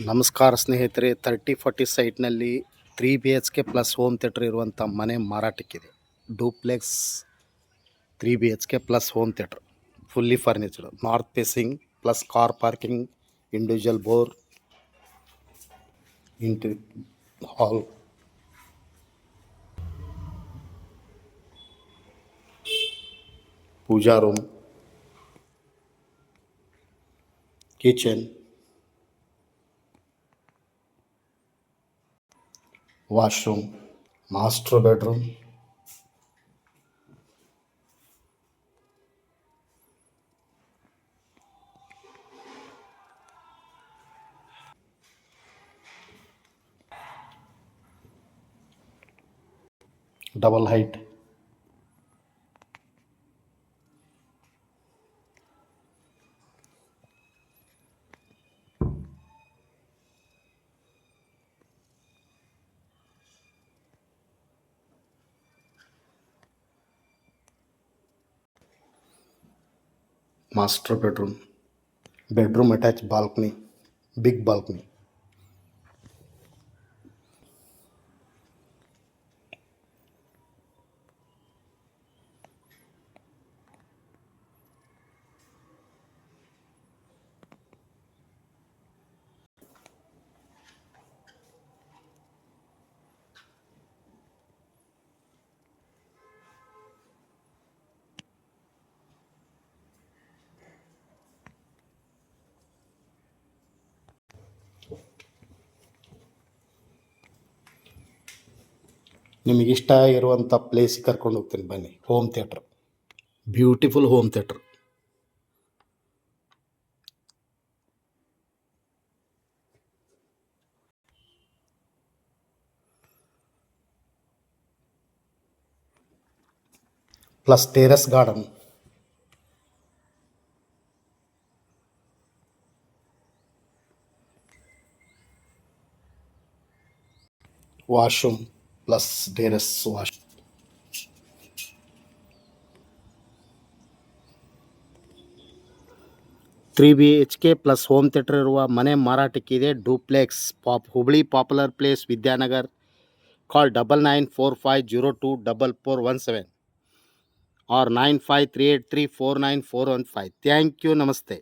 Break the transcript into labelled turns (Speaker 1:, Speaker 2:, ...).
Speaker 1: ನಮಸ್ಕಾರ ಸ್ನೇಹಿತರೆ, 3040 ಸೈಟ್ನಲ್ಲಿ 3 BHK ಪ್ಲಸ್ ಹೋಮ್ ಥಿಯೇಟರ್ ಇರುವಂಥ ಮನೆ ಮಾರಾಟಕ್ಕಿದೆ. Duplex 3 BHK plus home theatre, fully furnished, north facing plus car parking, individual bore, entry hall, puja room, kitchen, washroom, master bedroom, double height, master bedroom attach balcony, big balcony, ನಿಮಗಿಷ್ಟ ಇರುವಂಥ ಪ್ಲೇಸಿಗೆ ಕರ್ಕೊಂಡು ಹೋಗ್ತೀನಿ ಬನ್ನಿ. Home theatre, beautiful home theatre, plus terrace garden, washroom plus terrace wash. 3 BHK plus home theatre ಇರುವ ಮನೆ ಮಾರಾಟಕ್ಕಿದೆ. Duplex, Hubli popular place, Vidyanagar. Call 9945024417 or 9538349415. Thank you. ನಮಸ್ತೆ.